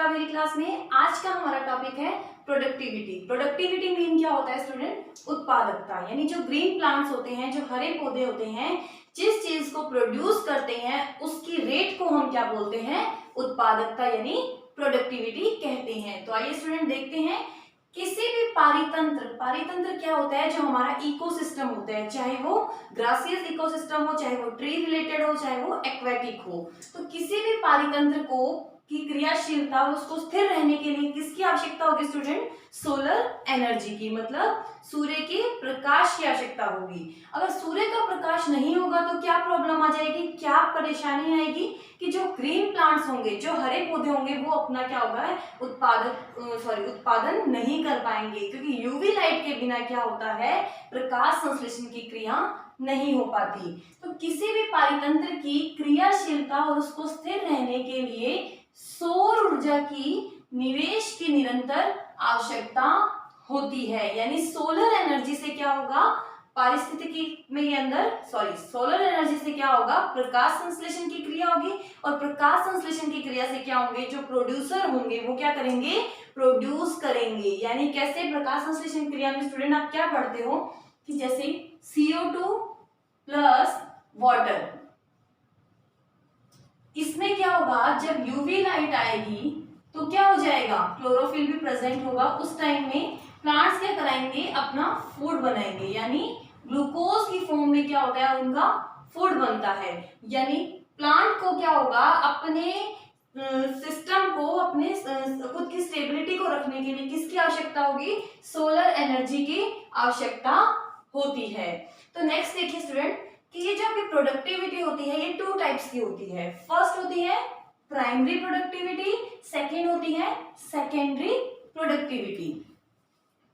आपका मेरी क्लास में। आज का हमारा टॉपिक है प्रोडक्टिविटी। प्रोडक्टिविटी मीन क्या होता है स्टूडेंट? उत्पादकता। यानी जो ग्रीन प्लांट्स होते हैं, जो हरे पौधे होते हैं, जिस चीज को प्रोड्यूस करते हैं उसकी रेट को हम क्या बोलते हैं? उत्पादकता यानी प्रोडक्टिविटी कहते हैं। तो आइए स्टूडेंट देखते हैं, किसी भी पारितंत्र क्या होता है? जो हमारा इकोसिस्टम होता है, चाहे वो ग्रासियस इकोसिस्टम हो, चाहे वो ट्री रिलेटेड हो, चाहे वो एक्वेटिक हो। तो किसी भी पारितंत्र को की क्रियाशीलता, उसको स्थिर रहने के लिए किसकी आवश्यकता होगी स्टूडेंट? सोलर एनर्जी की, मतलब सूर्य के प्रकाश की आवश्यकता होगी। अगर सूर्य का प्रकाश नहीं होगा तो क्या प्रॉब्लम आ जाएगी, क्या परेशानी आएगी कि जो ग्रीन प्लांट्स होंगे, जो हरे पौधे होंगे, वो अपना क्या होगा उत्पादन नहीं कर पाएंगे, क्योंकि यूवी लाइट के बिना क्या होता है? प्रकाश संश्लेषण की क्रिया नहीं हो पाती। तो किसी भी पारितंत्र की क्रियाशीलता और उसको स्थिर रहने के लिए सौर ऊर्जा की निवेश की निरंतर आवश्यकता होती है। यानी सोलर एनर्जी से क्या होगा? पारिस्थितिकी में के अंदर सोलर एनर्जी से क्या होगा? प्रकाश संश्लेषण की क्रिया होगी, और प्रकाश संश्लेषण की क्रिया से क्या होंगे? जो प्रोड्यूसर होंगे वो क्या करेंगे? प्रोड्यूस करेंगे। यानी कैसे? प्रकाश संश्लेषण क्रिया में स्टूडेंट आप क्या पढ़ते हो कि जैसे CO2 प्लस वाटर, इसमें क्या होगा? जब यूवी लाइट आएगी तो क्या हो जाएगा? क्लोरोफिल भी प्रेजेंट होगा। उस टाइम में प्लांट्स क्या कराएंगे? अपना फूड बनाएंगे, यानी ग्लूकोज की फॉर्म में क्या होता है? उनका फूड बनता है। यानी प्लांट को क्या होगा? अपने सिस्टम को, अपने खुद की स्टेबिलिटी को रखने के लिए किसकी आवश्यकता होगी? सोलर एनर्जी की आवश्यकता होती है। तो नेक्स्ट देखिए स्टूडेंट कि ये जो आपकी प्रोडक्टिविटी होती है, ये 2 टाइप्स की होती है। फर्स्ट होती है प्राइमरी प्रोडक्टिविटी, सेकेंड होती है सेकेंडरी प्रोडक्टिविटी।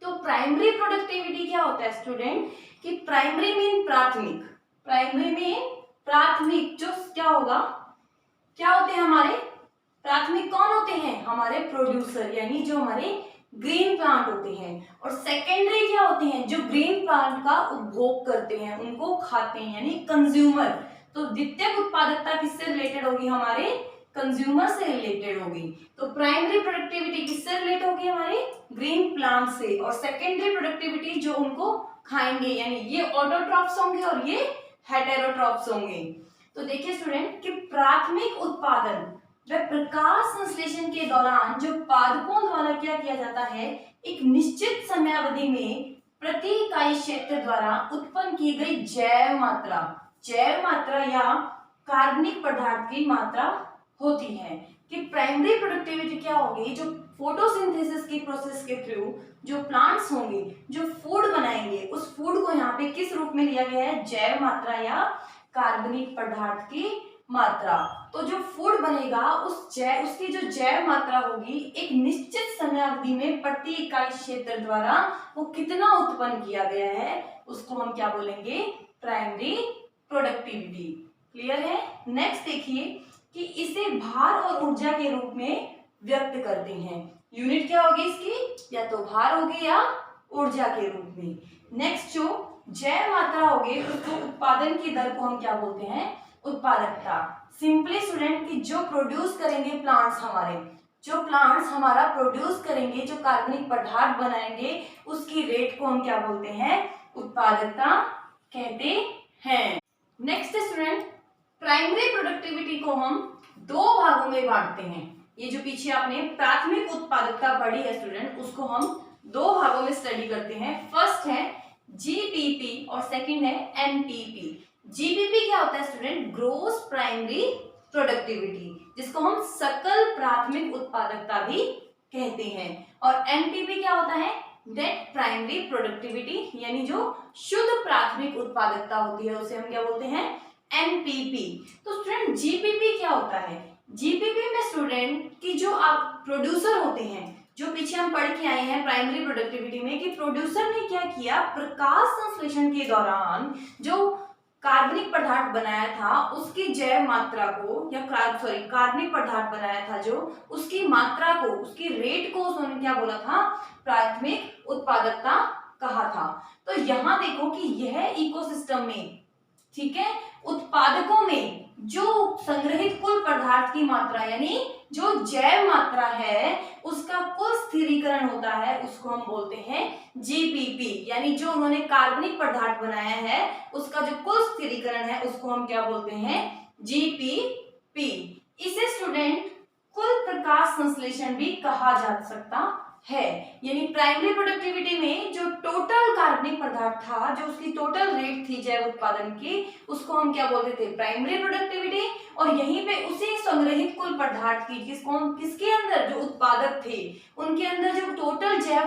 तो प्राइमरी प्रोडक्टिविटी क्या होता है स्टूडेंट कि प्राइमरी मीन प्राथमिक, प्राइमरी मीन प्राथमिक, जो क्या होगा? क्या होते हैं हमारे प्राथमिक? कौन होते हैं? हमारे प्रोड्यूसर, यानी जो हमारे ग्रीन प्लांट होते हैं। और सेकेंडरी क्या होते हैं? जो ग्रीन प्लांट का उपभोग करते हैं, उनको खाते हैं, यानी कंज्यूमर। तो द्वितीयक उत्पादकता किससे रिलेटेड होगी? हमारे कंज्यूमर से रिलेटेड होगी। तो प्राइमरी प्रोडक्टिविटी किससे रिलेटेड होगी? हमारे ग्रीन प्लांट से। और सेकेंडरी प्रोडक्टिविटी जो उनको खाएंगे, यानी ये ऑटोट्रॉफ्स होंगे और ये हेटेरोट्रॉफ्स होंगे। तो देखिए स्टूडेंट कि प्राथमिक उत्पादन वह प्रकाश संश्लेषण के दौरान जो पादपों द्वारा क्या किया जाता है? एक निश्चित समयावधि में प्रति इकाई क्षेत्र द्वारा उत्पन्न की गई जैव मात्रा या कार्बनिक पदार्थ की मात्रा होती है। कि प्राइमरी प्रोडक्टिविटी क्या होगी? जो फोटोसिंथेसिस की प्रोसेस के थ्रू जो प्लांट्स होंगे, जो फूड बनाएंगे, उस फूड को यहाँ पे किस रूप में लिया गया है? जैव मात्रा या कार्बनिक पदार्थ की मात्रा। तो जो फूड बनेगा उसकी जो जैव मात्रा होगी, एक निश्चित समयावधि में प्रति इकाई क्षेत्र द्वारा वो कितना उत्पन्न किया गया है, उसको हम क्या बोलेंगे? Primary productivity. क्लियर है? नेक्स्ट देखिए कि इसे भार और ऊर्जा के रूप में व्यक्त करते हैं। यूनिट क्या होगी इसकी? या तो भार होगी या ऊर्जा के रूप में। नेक्स्ट जो जैव मात्रा होगी, उसको उत्पादन की दर को हम क्या बोलते हैं? उत्पादकता। सिंपली स्टूडेंट कि जो प्रोड्यूस करेंगे प्लांट्स हमारा प्रोड्यूस करेंगे, जो कार्बनिक पदार्थ बनाएंगे, उसकी रेट को हम क्या बोलते हैं? उत्पादकता कहते हैं। नेक्स्ट स्टूडेंट, प्राइमरी प्रोडक्टिविटी को हम 2 भागों में बांटते हैं। ये जो पीछे आपने प्राथमिक उत्पादकता पढ़ी है स्टूडेंट, उसको हम 2 भागों में स्टडी करते हैं। फर्स्ट है GPP और सेकंड है NPP। GPP क्या होता है स्टूडेंट? ग्रोस प्राइमरी प्रोडक्टिविटी, जिसको हम सकल प्राथमिक उत्पादकता भी कहते हैं। और NPP क्या होता है? नेट प्राइमरी प्रोडक्टिविटी, यानी जो शुद्ध प्राथमिक उत्पादकता होती है उसे हम क्या बोलते हैं? NPP। तो स्टूडेंट GPP क्या होता है? GPP में स्टूडेंट की जो आप प्रोड्यूसर होते हैं, जो पीछे हम पढ़ के आए हैं प्राइमरी प्रोडक्टिविटी में, कि प्रोड्यूसर ने क्या किया? प्रकाश संश्लेषण के दौरान जो कार्बनिक पदार्थ बनाया था, उसकी जैव मात्रा को या कार्बनिक पदार्थ बनाया था जो, उसकी मात्रा को, उसकी रेट को उसने क्या बोला था? प्राथमिक उत्पादकता कहा था। तो यहाँ देखो कि यह इकोसिस्टम में, ठीक है, उत्पादकों में जो संग्रहित कुल पदार्थ की मात्रा यानी जो जैव मात्रा है उसका कुल स्थिरीकरण होता है उसको हम बोलते हैं जीपीपी। यानी जो उन्होंने कार्बनिक पदार्थ बनाया है उसका जो कुल स्थिरीकरण है उसको हम क्या बोलते हैं, जीपीपी। इसे स्टूडेंट कुल प्रकाश संश्लेषण भी कहा जा सकता है। यानी प्राइमरी प्रोडक्टिविटी में जो टोटल कार्बनिक पदार्थ था, जो उसकी टोटल रेट थी जैव उत्पादन की, उसको हम क्या बोलते थे, प्राइमरी प्रोडक्टिविटी। और यहीं पे उसी संग्रहित कुल पदार्थ की किसके अंदर जो उत्पादक थे उनके अंदर जो टोटल जैव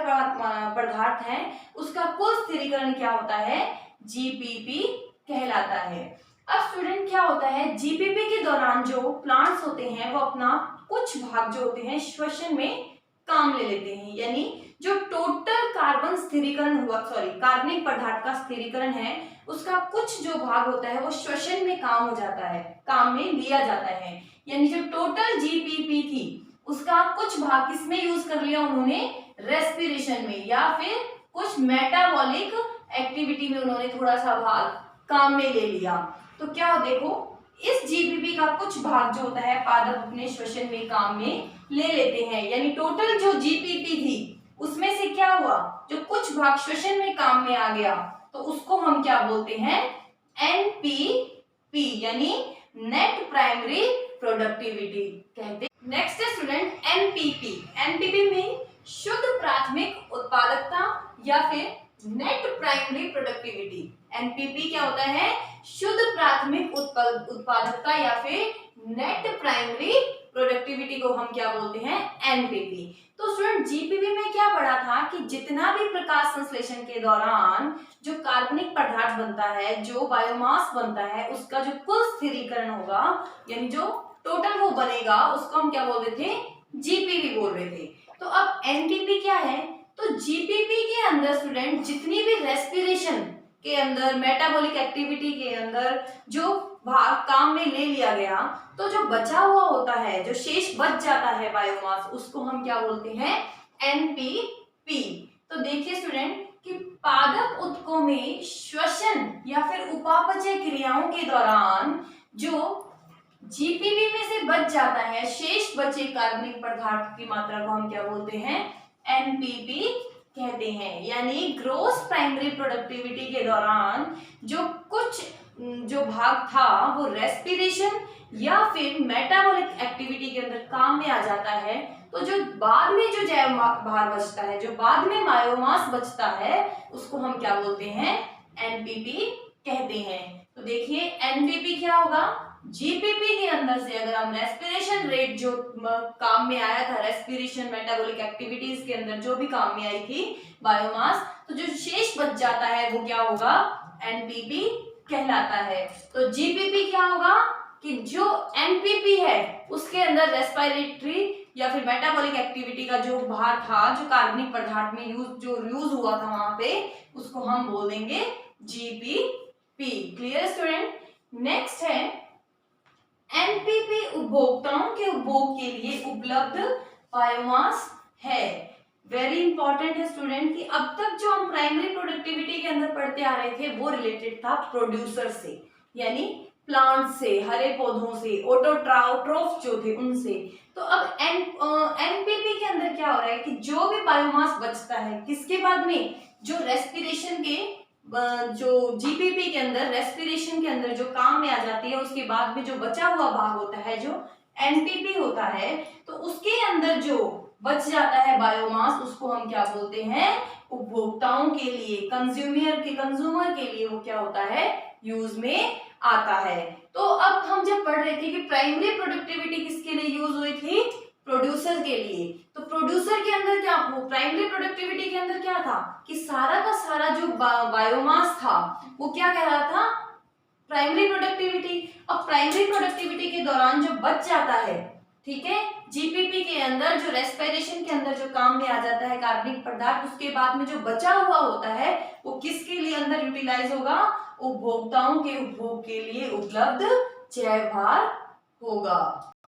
पदार्थ है उसका कुल स्थिरीकरण क्या होता है, जीपीपी कहलाता है। अब स्टूडेंट क्या होता है, जीपीपी के दौरान जो प्लांट्स होते हैं वो अपना कुछ भाग जो होते हैं श्वसन में काम ले लेते हैं। यानी जो टोटल कार्बन स्थिरीकरण हुआ, कार्बनिक पदार्थ का स्थिरीकरण है उसका कुछ जो भाग होता है वो श्वसन में काम हो जाता है, काम में लिया जाता है। यानी जो टोटल जीपीपी थी उसका कुछ भाग किसमें यूज कर लिया उन्होंने, रेस्पिरेशन में, या फिर कुछ मेटाबॉलिक एक्टिविटी में उन्होंने थोड़ा सा भाग काम में ले लिया। तो क्या देखो, इस जीपीपी का कुछ भाग जो होता है पादप अपने श्वसन में काम में ले लेते हैं। यानी टोटल जो जीपीपी थी उसमें से क्या हुआ, जो कुछ भाग श्वसन में काम में आ गया तो उसको हम क्या बोलते हैं, एनपीपी यानी नेट प्राइमरी प्रोडक्टिविटी कहते हैं। नेक्स्ट है स्टूडेंट एनपीपी। एनपीपी में शुद्ध प्राथमिक उत्पादकता या फिर नेट प्राइमरी प्रोडक्टिविटी। एनपीपी क्या होता है, शुद्ध प्राथमिक उत्पादकता या फिर नेट प्राइमरी प्रोडक्टिविटी को हम क्या बोलते हैं, एनपीपी। तो स्टूडेंट जीपीपी में क्या पढ़ा था कि जितना भी प्रकाश संश्लेषण के दौरान जो कार्बनिक पदार्थ बनता है, जो बायोमास बनता है, उसका जो कुल स्थिरीकरण होगा यानी जो टोटल वो बनेगा उसको हम क्या बोल रहे थे, जीपीपी बोल रहे थे। तो अब एनपीपी क्या है, तो जीपीपी के अंदर स्टूडेंट जितनी भी रेस्पिरेशन के अंदर, मेटाबॉलिक एक्टिविटी के अंदर जो भाग काम में ले लिया गया तो जो बचा हुआ होता है, जो शेष बच जाता है बायोमास, उसको हम क्या बोलते हैं, एनपीपी। तो देखिए स्टूडेंट कि पादप ऊतकों में श्वसन या फिर उपापचय क्रियाओं के दौरान जो जीपीपी में से बच जाता है, शेष बचे कार्बनिक पदार्थ की मात्रा को हम क्या बोलते हैं, एनपीपी कहते हैं। यानी ग्रोस प्राइमरी प्रोडक्टिविटी के दौरान जो कुछ जो भाग था वो रेस्पिरेशन या फिर मेटाबॉलिक एक्टिविटी के अंदर काम में आ जाता है, तो जो बाद में जो जैव भार बचता है, जो बाद में बायोमास बचता है, उसको हम क्या बोलते हैं, एनपीपी कहते हैं। तो देखिए एनपीपी क्या होगा, जीपीपी के अंदर से अगर हम रेस्पिरेशन रेट जो काम में आया था, रेस्पिरेशन मेटाबॉलिक एक्टिविटीज के अंदर जो भी काम में आई थी बायोमास, तो जो शेष बच जाता है वो क्या होगा, एनपीपी कहलाता है। तो जीपीपी क्या होगा कि जो एनपीपी है उसके अंदर रेस्पिरेटरी या फिर मेटाबॉलिक एक्टिविटी का जो भार था, जो कार्बनिक पदार्थ में यूज हुआ था वहां पे, उसको हम बोल देंगे जीपीपी। Clear student. नेक्स्ट है एनपीपी उपभोक्ताओं के उपभोग के लिए उपलब्ध बायोमास है। वेरी इंपॉर्टेंट है स्टूडेंट कि अब तक जो हम प्राइमरी प्रोडक्टिविटी के अंदर पढ़ते आ रहे थे वो रिलेटेड था प्रोड्यूसर से, यानी प्लांट से, हरे पौधों से, ऑटोट्रॉफ जो थे उनसे। तो अब एनपीपी के अंदर क्या हो रहा है कि जो भी बायोमास बचता है किसके बाद में, जो रेस्पिरेशन के जो जीपीपी के अंदर रेस्पिरेशन के अंदर जो काम में आ जाती है, उसके बाद में जो बचा हुआ भाग होता है जो एनपीपी होता है, तो उसके अंदर जो बच जाता है बायोमास उसको हम क्या बोलते हैं, उपभोक्ताओं के लिए, कंज्यूमर के लिए वो क्या होता है, यूज में आता है। तो अब हम जब पढ़ रहे थे कि प्राइमरी प्रोडक्टिविटी किसके लिए यूज हुई थी, प्रोड्यूसर के लिए। तो प्रोड्यूसर के अंदर क्या, वो प्राइमरी प्रोडक्टिविटी के अंदर क्या था कि सारा का सारा जो बायोमास था वो क्या कह रहा था, प्राइमरी प्रोडक्टिविटी। अब प्राइमरी प्रोडक्टिविटी के दौरान जो बच जाता है, ठीक है, जीपीपी के अंदर जो रेस्पिरेशन के अंदर जो काम में आ जाता है कार्बनिक पदार्थ, उसके बाद में जो बचा हुआ होता है वो किसके लिए अंदर यूटिलाइज होगा, उपभोक्ताओं के उपभोग के लिए उपलब्ध जैव भार होगा।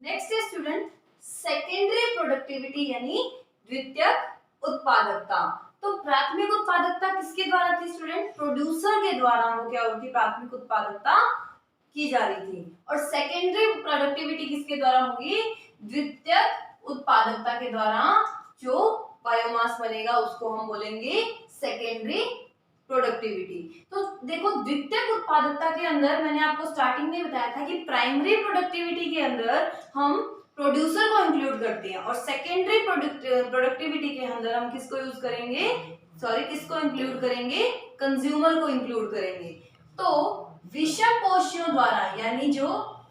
नेक्स्ट है स्टूडेंट सेकेंडरी प्रोडक्टिविटी यानी द्वितीयक उत्पादकता। तो प्राथमिक उत्पादकता किसके द्वारा थी स्टूडेंट, प्रोड्यूसर के द्वारा वो क्या होती, प्राथमिक उत्पादकता की जा रही थी। और सेकेंडरी प्रोडक्टिविटी किसके द्वारा होगी? द्वितीयक उत्पादकता के द्वारा जो बायोमास बनेगा उसको हम बोलेंगे सेकेंडरी प्रोडक्टिविटी। तो देखो, द्वितीयक उत्पादकता के अंदर मैंने आपको स्टार्टिंग में बताया था कि प्राइमरी प्रोडक्टिविटी के अंदर हम प्रोड्यूसर को इंक्लूड करते हैं और सेकेंडरी प्रोडक्टिविटी के अंदर हम किसको यूज करेंगे, किसको इंक्लूड करेंगे? कंज्यूमर को इंक्लूड करेंगे। तो विषम पोषियों द्वारा, यानी जो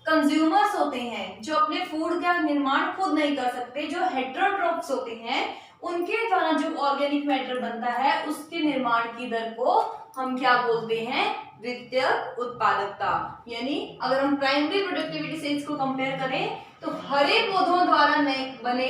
कंज्यूमर्स होते हैं, जो अपने फूड का निर्माण खुद नहीं कर सकते, जो हेटेरोट्रोफ्स होते हैं, उनके द्वारा जो ऑर्गेनिक मैटर बनता है उसके निर्माण की दर को हम क्या बोलते हैं? द्वितीयक उत्पादकता। यानी अगर हम प्राइमरी प्रोडक्टिविटी से इसको कंपेयर करें तो हरे पौधों द्वारा बने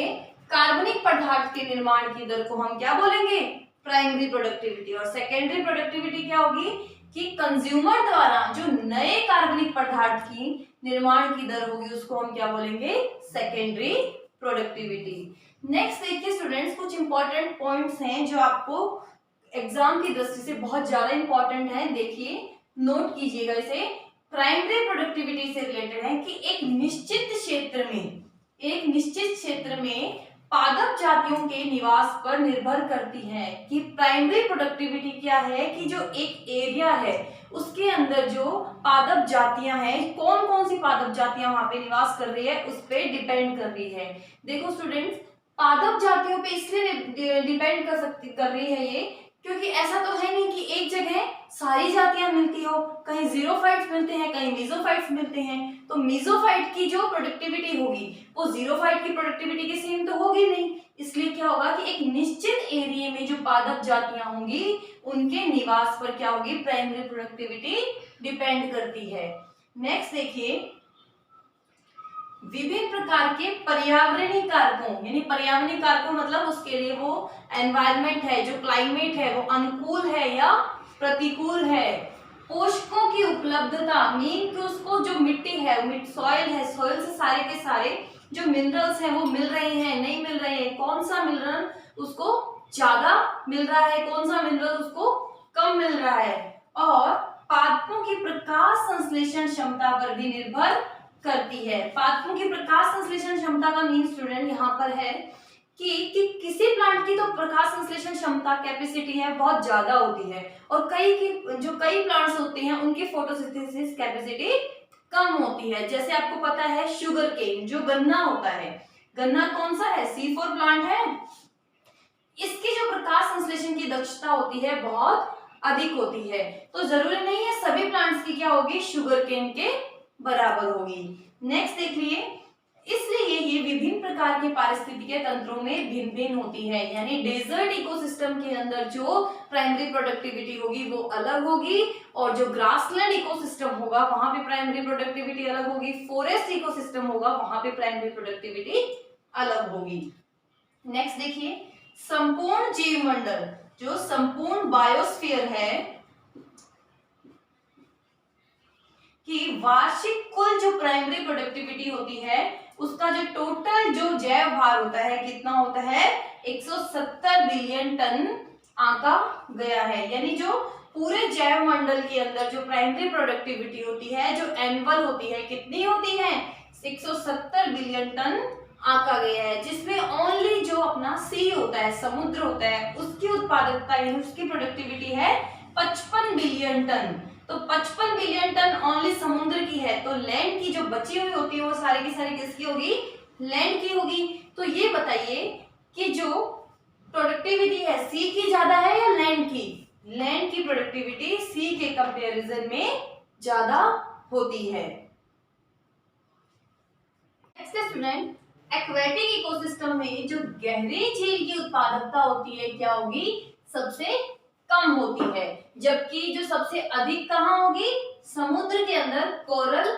कार्बनिक पदार्थ के निर्माण की दर को हम क्या बोलेंगे? Primary productivity. और सेकेंडरी प्रोडक्टिविटी क्या होगी कि कंज्यूमर द्वारा जो नए कार्बनिक पदार्थ की निर्माण की दर होगी उसको हम क्या बोलेंगे? Secondary productivity. नेक्स्ट देखिए स्टूडेंट्स, कुछ इंपॉर्टेंट पॉइंट्स हैं जो आपको एग्जाम की दृष्टि से बहुत ज्यादा इंपॉर्टेंट है। देखिए, नोट कीजिएगा इसे। प्राइमरी प्रोडक्टिविटी से रिलेटेड है कि एक निश्चित क्षेत्र में पादप जातियों के निवास पर निर्भर करती है कि प्राइमरी प्रोडक्टिविटी क्या है कि जो एक एरिया है उसके अंदर जो पादप जातियां हैं, कौन कौन सी पादप जातियां वहां पे निवास कर रही है उस पे डिपेंड कर रही है। देखो स्टूडेंट्स, पादप जातियों पे इसलिए डिपेंड कर रही है ये, क्योंकि ऐसा तो है नहीं कि एक जगह सारी जातियां मिलती हो, कहीं जीरोफाइट्स मिलते हैं, कहीं मेसोफाइट्स मिलते हैं। तो मेसोफाइट की जो प्रोडक्टिविटी होगी वो जीरोफाइट की प्रोडक्टिविटी के सेम तो होगी नहीं। इसलिए क्या होगा कि एक निश्चित एरिया में जो पादप जातियां होंगी उनके निवास पर क्या होगी? प्राइमरी प्रोडक्टिविटी डिपेंड करती है। नेक्स्ट देखिए, विभिन्न प्रकार के पर्यावरणीय कारकों, यानी पर्यावरणीय कारकों मतलब उसके लिए वो एनवायरनमेंट है, जो क्लाइमेट है वो अनुकूल है या प्रतिकूल है। पोषकों की उपलब्धता, मीन कि उसको जो मिट्टी है, सॉइल है, सॉइल से सारे के सारे जो मिनरल्स हैं वो मिल रहे हैं, नहीं मिल रहे हैं, कौन सा मिनरल उसको ज्यादा मिल रहा है, कौन सा मिनरल उसको कम मिल रहा है। और पादपों की प्रकाश संश्लेषण क्षमता पर भी निर्भर करती है। पादपों की प्रकाश संश्लेषण क्षमता का मीन स्टूडेंट यहाँ पर है कि किसी प्लांट की तो प्रकाश संश्लेषण क्षमता कैपेसिटी है बहुत ज्यादा होती है और कई प्लांट्स होते हैं उनकी फोटोसिंथेसिस कैपेसिटी कम होती है। जैसे आपको पता है शुगर केन, जो गन्ना होता है, गन्ना कौन सा है? C4 प्लांट है। इसकी जो प्रकाश संश्लेषण की दक्षता होती है बहुत अधिक होती है। तो जरूरी नहीं है सभी प्लांट्स की क्या होगी? शुगर केन के बराबर होगी। नेक्स्ट देखिए, इसलिए ये विभिन्न प्रकार के पारिस्थितिकीय तंत्रों में भिन्न भिन्न होती है। यानी डेजर्ट इकोसिस्टम के अंदर जो प्राइमरी प्रोडक्टिविटी होगी वो अलग होगी और जो ग्रासलैंड इकोसिस्टम होगा वहां पे प्राइमरी प्रोडक्टिविटी अलग होगी, फॉरेस्ट इकोसिस्टम होगा वहां पे प्राइमरी प्रोडक्टिविटी अलग होगी। नेक्स्ट देखिए, संपूर्ण जीवमंडल, जो संपूर्ण बायोस्फीयर है कि वार्षिक कुल जो प्राइमरी प्रोडक्टिविटी होती है उसका जो टोटल जो जैव भार होता है कितना होता है? 170 बिलियन टन आंका गया है। यानी जो पूरे जैव मंडल के अंदर जो प्राइमरी प्रोडक्टिविटी होती है, जो एनुअल होती है, कितनी होती है? 170 बिलियन टन आंका गया है, जिसमें ओनली जो अपना सी होता है, समुद्र होता है, उसकी उत्पादकता यानी उसकी प्रोडक्टिविटी है 55 बिलियन टन। तो 55 बिलियन टन ओनली समुद्र की है। तो लैंड की जो बची हुई होती है वो सारी की सारी किसकी होगी? लैंड की होगी। तो ये बताइए कि जो प्रोडक्टिविटी है सी की ज्यादा है या लैंड की? लैंड की प्रोडक्टिविटी सी के कंपैरिजन में ज्यादा होती है। नेक्स्ट स्टूडेंट, एक्वेटिक इकोसिस्टम में जो गहरी झील की उत्पादकता होती है क्या होगी? सबसे कम होती है, जबकि जो सबसे अधिक कहाँ होगी? समुद्र के अंदर कोरल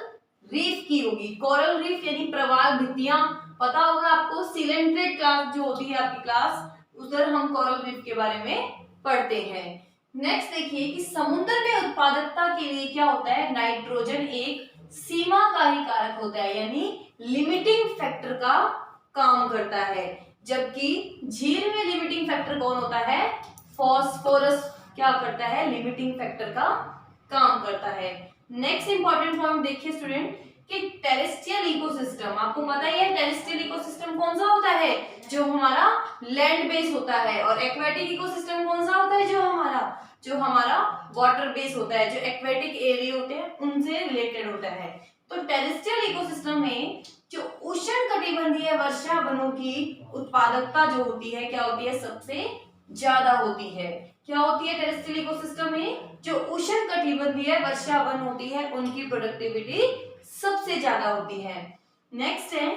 रीफ की होगी। कोरल रीफ यानी प्रवाल भित्तियां, पता होगा आपको, सिलेंट्रेट क्लास जो होती है आपकी क्लास, उधर हम कोरल रीफ के बारे में पढ़ते हैं। नेक्स्ट देखिए कि समुद्र में उत्पादकता के लिए क्या होता है? नाइट्रोजन एक सीमाकारी कारक होता है, यानी लिमिटिंग फैक्टर का काम करता है, जबकि झील में लिमिटिंग फैक्टर कौन होता है? फॉस्फोरस क्या करता है? लिमिटिंग फैक्टर का काम करता है। नेक्स्ट इंपॉर्टेंट पॉइंट देखिए स्टूडेंट कि टेरेस्ट्रियल इकोसिस्टम, आपको पता ही है टेरेस्ट्रियल इकोसिस्टम कौन सा होता है, जो हमारा लैंड बेस होता है, और एक्वेटिक इकोसिस्टम कौन सा होता है, जो हमारा वाटर बेस होता है, जो एक्वेटिक एरिया होते हैं उनसे रिलेटेड होता है। तो टेरेस्ट्रियल इकोसिस्टम में जो उष्णकटिबंधीय वर्षा वनों की उत्पादकता जो होती है क्या होती है, सबसे ज्यादा होती है। क्या होती है टेरेस्ट्रियल इकोसिस्टम में, जो उष्णकटिबंधीय वर्षा वन होती है उनकी प्रोडक्टिविटी सबसे ज्यादा होती है। नेक्स्ट है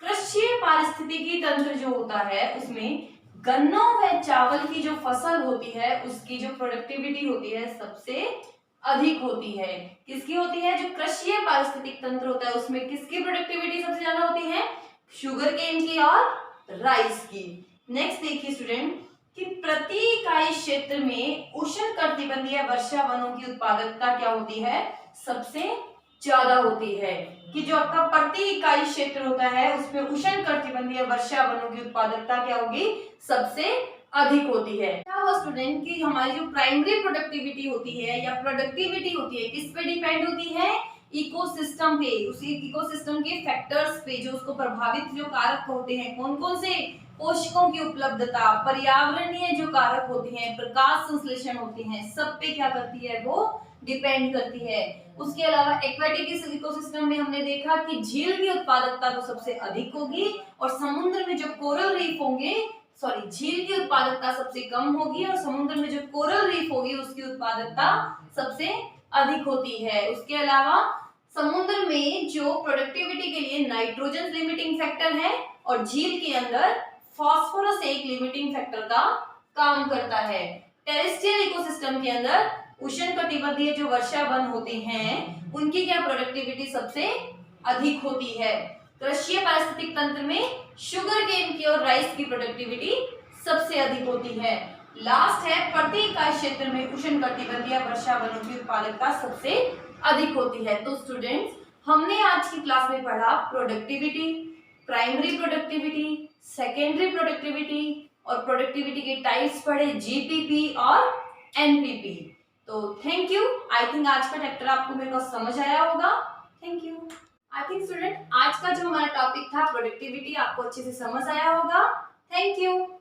कृषि पारिस्थितिकी तंत्र जो होता है उसमें गन्नों व चावल की जो फसल होती है उसकी जो प्रोडक्टिविटी होती है सबसे अधिक होती है। किसकी होती है, जो कृषि पारिस्थितिक तंत्र होता है उसमें किसकी प्रोडक्टिविटी सबसे ज्यादा होती है, शुगर केन की और राइस की। नेक्स्ट देखिए स्टूडेंट कि प्रति इकाई क्षेत्र में उष्णकटिबंधीय वर्षा वनों की उत्पादकता क्या होती है, सबसे ज्यादा होती है। कि जो आपका प्रति इकाई क्षेत्र होता है उसमें उष्णकटिबंधीय वर्षा वनों की उत्पादकता क्या होगी, सबसे अधिक होती है। क्या हुआ स्टूडेंट कि हमारी जो प्राइमरी प्रोडक्टिविटी होती है या प्रोडक्टिविटी होती है किस पे डिपेंड होती है, इकोसिस्टम पे, उसी इकोसिस्टम के फैक्टर्स पे, जो उसको प्रभावित जो कारक होते हैं कौन कौन से, पोषकों की उपलब्धता, पर्यावरणीय जो कारक होते हैं, प्रकाश संश्लेषण होते हैं, सब पे क्या करती है, वो डिपेंड करती है। उसके अलावा एक्वेटिक इकोसिस्टम में हमने देखा कि झील की उत्पादकता तो सबसे अधिक होगी और समुद्र में जो कोरल रीफ होंगे, सॉरी झील की उत्पादकता सबसे कम होगी और समुद्र में जो कोरल रीफ होगी उसकी उत्पादकता सबसे अधिक होती है। उसके अलावा समुद्र में जो प्रोडक्टिविटी के लिए नाइट्रोजन लिमिटिंग फैक्टर है और झील के अंदर फास्फोरस एक लिमिटिंग फैक्टर का काम करता है। टेरेस्ट्रियल इकोसिस्टम के अंदर उष्णकटिबंधीय जो वर्षा वन होते हैं उनकी क्या प्रोडक्टिविटी सबसे अधिक होती है। कृषि पारिस्थितिक तंत्र में शुगर केन की और राइस की प्रोडक्टिविटी सबसे अधिक होती है। लास्ट है प्रति इकाई क्षेत्र में उष्णकटिबंधीय वर्षा वनों की उत्पादकता सबसे अधिक होती है। तो स्टूडेंट्स हमने आज की क्लास में पढ़ा productivity, primary productivity, secondary productivity और प्रोडक्टिविटी के टाइप्स पढ़े, जीपीपी और एनपीपी। तो थैंक यू। आई थिंक आज का चैप्टर आपको मेरे को समझ आया होगा। Thank you. I think student आज का जो हमारा टॉपिक था प्रोडक्टिविटी आपको अच्छे से समझ आया होगा। Thank you.